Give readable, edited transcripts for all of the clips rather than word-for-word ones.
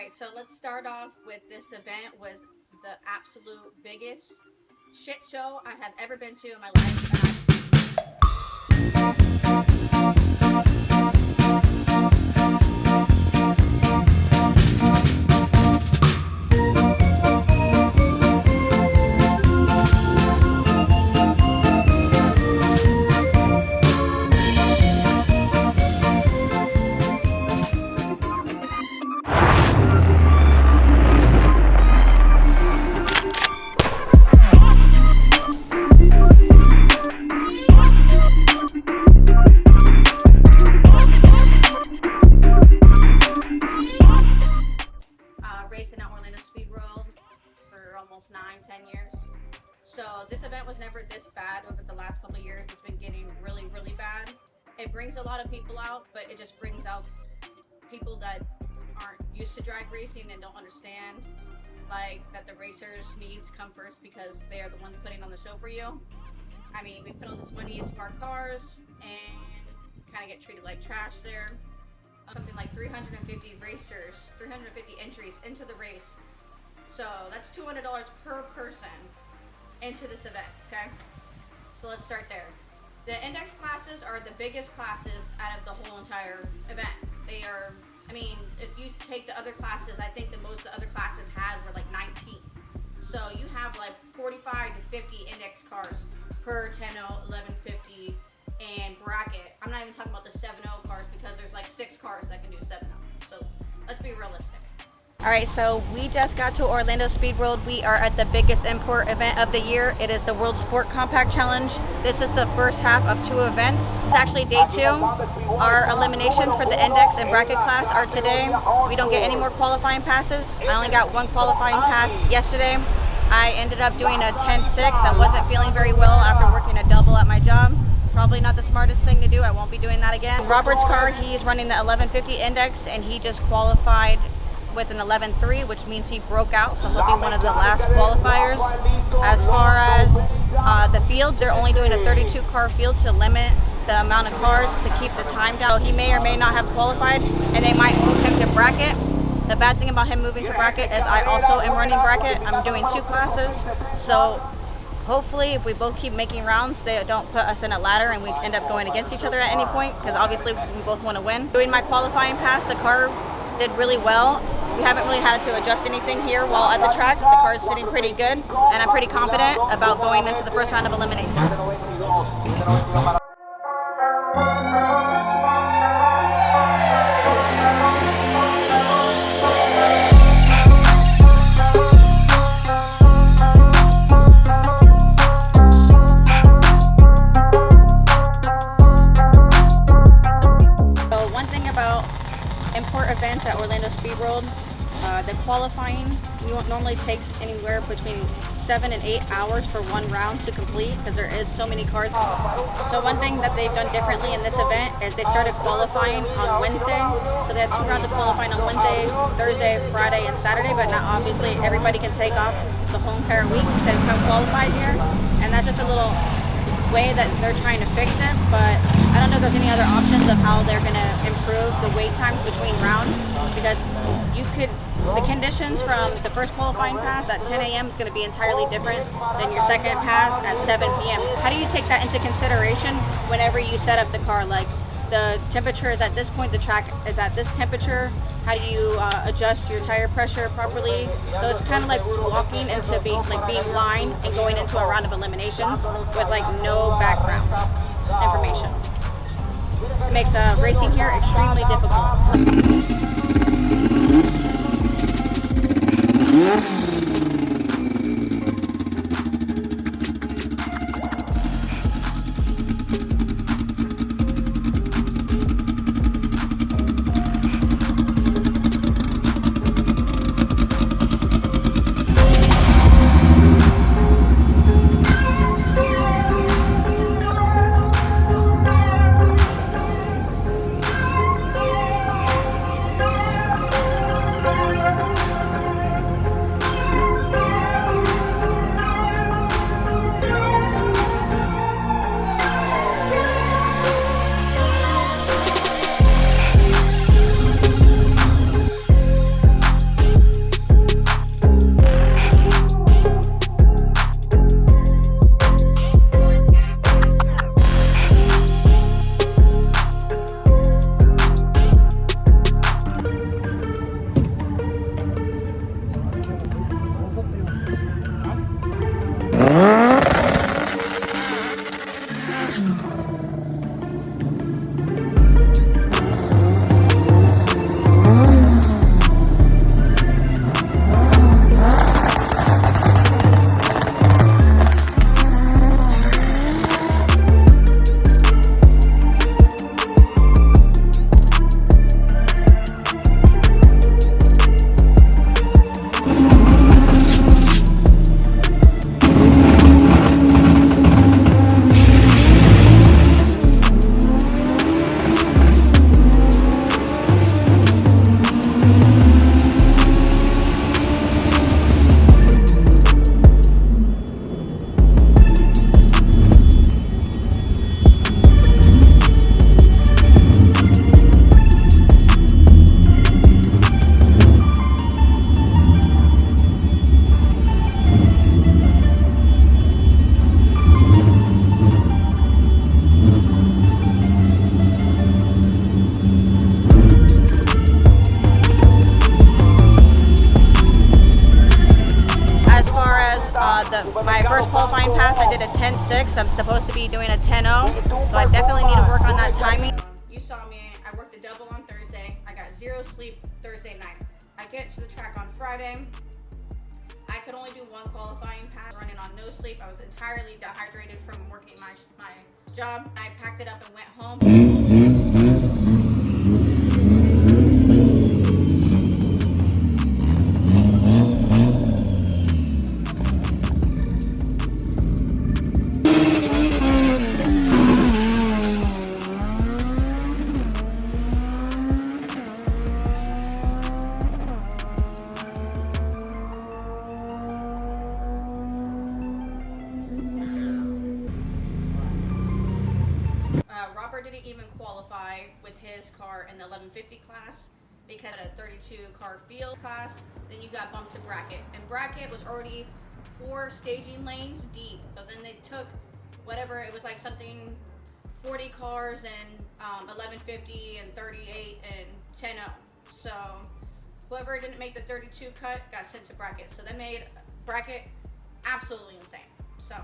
Alright, so let's start off with this event was the absolute biggest shit show I have ever been to in my life. Racing at Orlandospeedworld for almost 9-10 years. So this event was never this bad over the last couple of years. It's been getting really bad. It brings a lot of people out, but it just brings out people that aren't used to drag racing and don't understand like that the racers' needs come first because they are the ones putting on the show for you. I mean, we put all this money into our cars and kind of get treated like trash there. Something like 350 racers, 350 entries into the race. So that's $200 per person into this event, okay? So let's start there. The index classes are the biggest classes out of the whole entire event. They are, I mean, if you take the other classes, I think the most the other classes had were like 19. So you have like 45 to 50 index cars per 10.0, 11.50, and bracket. I'm not even talking about the 7.0 cars because there's like 6 cars that can do 7.0. So let's be realistic. Alright, so we just got to Orlandospeedworld. We are at the biggest import event of the year. It is the World Sport Compact Challenge. This is the first half of 2 events. It's actually day 2. Our eliminations for the index and bracket class are today. We don't get any more qualifying passes. I only got 1 qualifying pass yesterday. I ended up doing a 10.6. I wasn't feeling very well after working a double at my job. Probably not the smartest thing to do. I won't be doing that again. Robert's car, he's running the 1150 index and he just qualified with an 11.3, which means he broke out, so he'll be one of the last qualifiers. As far as the field, they're only doing a 32 car field to limit the amount of cars to keep the time down. So he may or may not have qualified and they might move him to bracket. The bad thing about him moving to bracket is I also am running bracket. I'm doing 2 classes, so hopefully if we both keep making rounds, they don't put us in a ladder and we end up going against each other at any point, because obviously we both want to win. Doing my qualifying pass, the car did really well. We haven't really had to adjust anything here while at the track. The car is sitting pretty good and I'm pretty confident about going into the first round of eliminations. Import events at Orlandospeedworld, the qualifying normally takes anywhere between 7 and 8 hours for 1 round to complete because there is so many cars. So one thing that they've done differently in this event is they started qualifying on Wednesday. So they had 2 rounds of qualifying on Wednesday, Thursday, Friday, and Saturday, but now obviously everybody can take off the whole entire week to come qualify here. And that's just a little way that they're trying to fix it, but I don't know if there's any other options of how they're going to improve the wait times between rounds, because the conditions from the first qualifying pass at 10 a.m. is going to be entirely different than your second pass at 7 p.m. How do you take that into consideration whenever you set up the car? Like the temperature is at this point, the track is at this temperature. How do you adjust your tire pressure properly? So it's kind of like walking into being blind and going into a round of eliminations with like no background information. It makes racing here extremely difficult. first qualifying pass, I did a 10.6. I'm supposed to be doing a 10.0, so I definitely need to work on that timing. You saw me, I worked a double on Thursday. I got 0 sleep Thursday night. I get to the track on Friday. I could only do 1 qualifying pass, running on no sleep. I was entirely dehydrated from working my job. I packed it up and went home. Robert didn't even qualify with his car in the 1150 class because of a 32 car field class. Then you got bumped to bracket, and bracket was already 4 staging lanes deep. So then they took whatever, it was like something 40 cars and 1150 and 38 and 10.0. So whoever didn't make the 32 cut got sent to bracket. So they made bracket absolutely insane. So.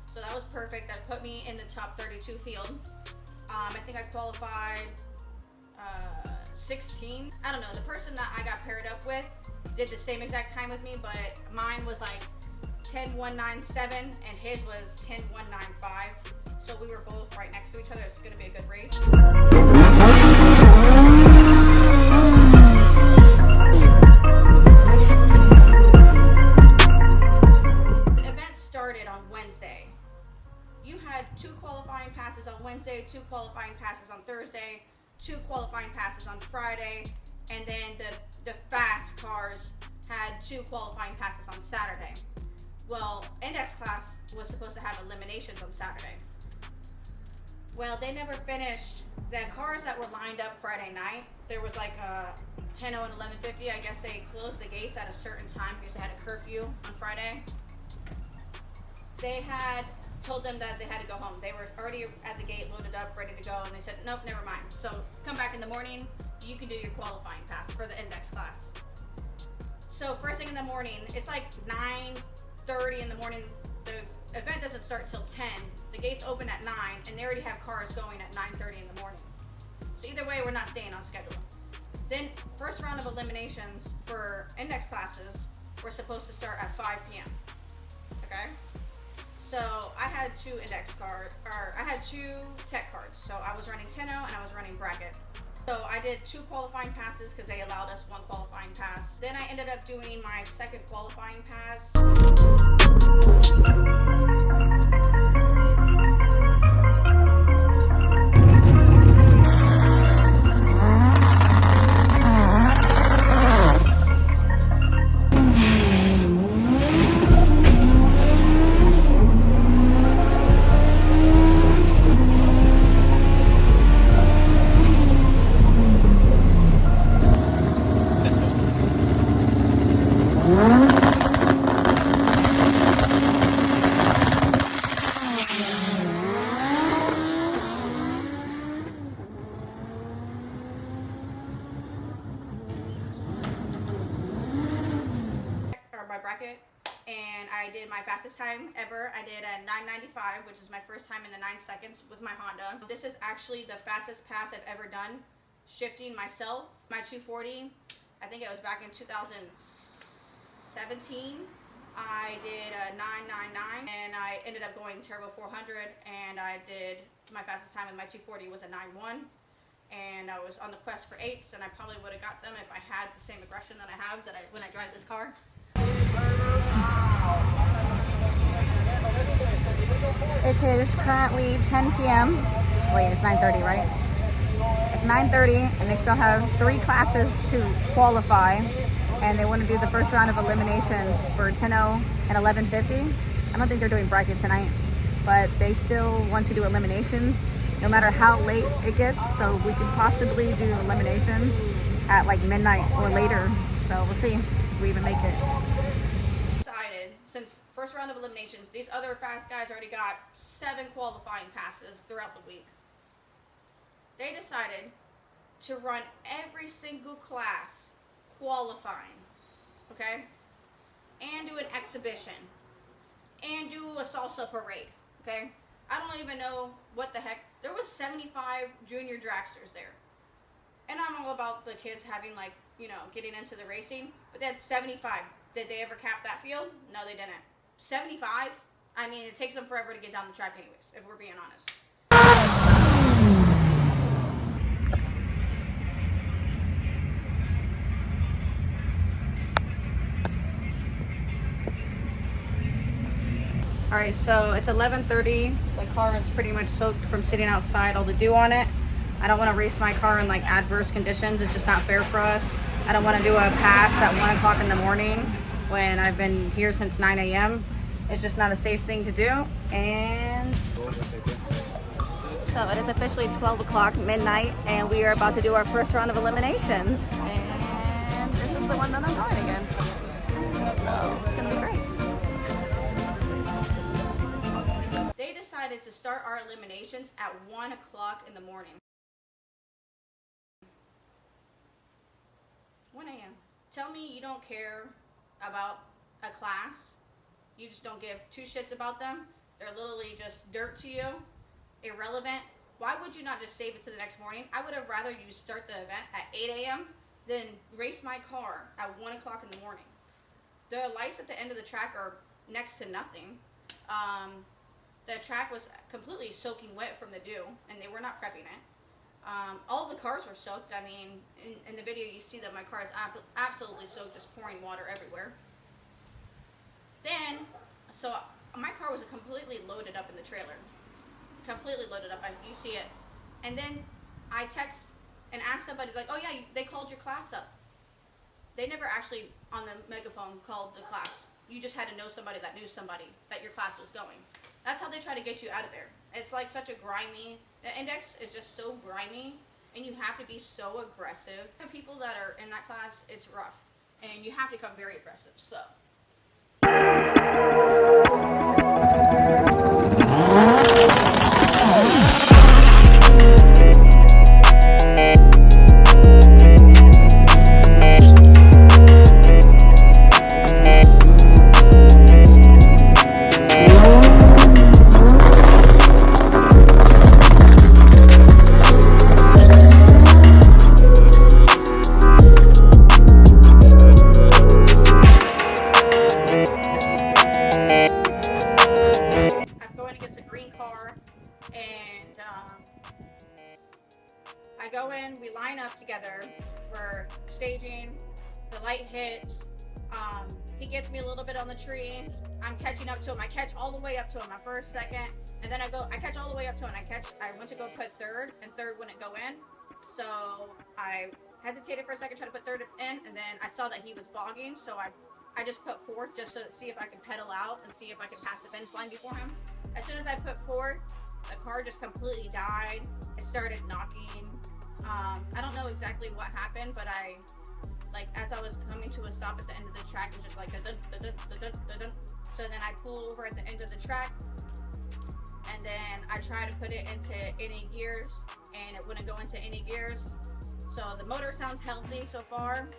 So that was perfect. That put me in the top 32 field. I think I qualified 16. I don't know. The person that I got paired up with did the same exact time with me, but mine was like 10.197 and his was 10.195. So we were both right next to each other. It's going to be a good race. You had 2 qualifying passes on Wednesday, 2 qualifying passes on Thursday, 2 qualifying passes on Friday, and then the fast cars had 2 qualifying passes on Saturday. Well, index class was supposed to have eliminations on Saturday. Well, they never finished. The cars that were lined up Friday night, there was like 10.0 and 11.50. I guess they closed the gates at a certain time because they had a curfew on Friday. They had told them that they had to go home. They were already at the gate, loaded up, ready to go, and they said, nope, never mind. So come back in the morning, you can do your qualifying pass for the index class. So first thing in the morning, it's like 9:30 in the morning. The event doesn't start till 10. The gates open at 9, and they already have cars going at 9:30 in the morning. So either way, we're not staying on schedule. Then first round of eliminations for index classes were supposed to start at 5 p.m. Okay? So I had 2 index cards, or I had 2 tech cards. So I was running 10.0 and I was running bracket. So I did 2 qualifying passes because they allowed us 1 qualifying pass. Then I ended up doing my second qualifying pass. bracket, and I did my fastest time ever. I did a 9:95, which is my first time in the 9 seconds with my Honda. This is actually the fastest pass I've ever done, shifting myself. My 240, I think it was back in 2017. I did a 9:99, and I ended up going turbo 400, and I did my fastest time with my 240 was a 9:1, and I was on the quest for 8s, and I probably would have got them if I had the same aggression that I have when I drive this car. It is currently 10 p.m. Wait, it's 9:30, right? It's 9:30, and they still have 3 classes to qualify, and they want to do the first round of eliminations for 10:0 and 11:50. I don't think they're doing bracket tonight, but they still want to do eliminations no matter how late it gets, so we could possibly do eliminations at like midnight or later. So we'll see if we even make it. Decided, since first round of eliminations, these other fast guys already got 7 qualifying passes throughout the week. They decided to run every single class qualifying, okay, and do an exhibition and do a salsa parade, okay. I don't even know what the heck. There was 75 junior dragsters there, and I'm all about the kids having, like, you know, getting into the racing, but they had 75. Did they ever cap that field? No, they didn't. 75? I mean, it takes them forever to get down the track anyways, if we're being honest. All right, so it's 11:30. The car is pretty much soaked from sitting outside, all the dew on it. I don't want to race my car in like adverse conditions. It's just not fair for us. I don't want to do a pass at 1 o'clock in the morning when I've been here since 9 a.m. It's just not a safe thing to do. And so it is officially 12 o'clock midnight, and we are about to do our first round of eliminations. And this is the one that I'm going against. So it's gonna be great. They decided to start our eliminations at 1 o'clock in the morning. 1 a.m. Tell me you don't care about a class. You just don't give 2 shits about them. They're literally just dirt to you, irrelevant. Why would you not just save it to the next morning? I would have rather you start the event at 8 a.m. than race my car at 1 o'clock in the morning. The lights at the end of the track are next to nothing. The track was completely soaking wet from the dew, and they were not prepping it. All the cars were soaked. I mean, in the video you see that my car is absolutely soaked, just pouring water everywhere. Then, so my car was completely loaded up in the trailer. Completely loaded up, you see it. And then I text and ask somebody, like, oh yeah, they called your class up. They never actually, on the megaphone, called the class. You just had to know somebody that knew somebody that your class was going. That's how they try to get you out of there. It's like such a grimy, the index is just so grimy, and you have to be so aggressive. The people that are in that class, it's rough, and you have to come very aggressive, so. I go in, we line up together, we're staging, the light hits, he gets me a little bit on the tree, I'm catching up to him, I catch all the way up to him at first, second, and then I catch all the way up to him, I went to go put third, and third wouldn't go in, so I hesitated for a second, tried to put third in, and then I saw that he was bogging, so I just put fourth just to see if I could pedal out and see if I could pass the finish line before him. As soon as I put fourth, the car just completely died. It started knocking. I don't know exactly what happened, but as I was coming to a stop at the end of the track, it was just like a dun, dun, dun, dun, dun, dun, dun. So then I pulled over at the end of the track, and then I tried to put it into any gears, and it wouldn't go into any gears. So the motor sounds healthy so far.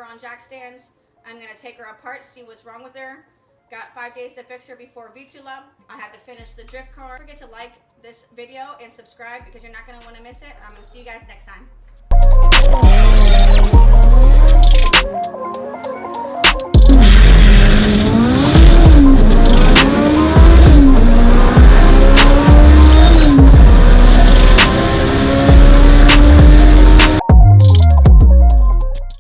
On jack stands. I'm gonna take her apart, see what's wrong with her. Got 5 days to fix her before Vitula. I have to finish the drift car. Don't forget to like this video and subscribe because you're not gonna want to miss it. I'm gonna see you guys next time.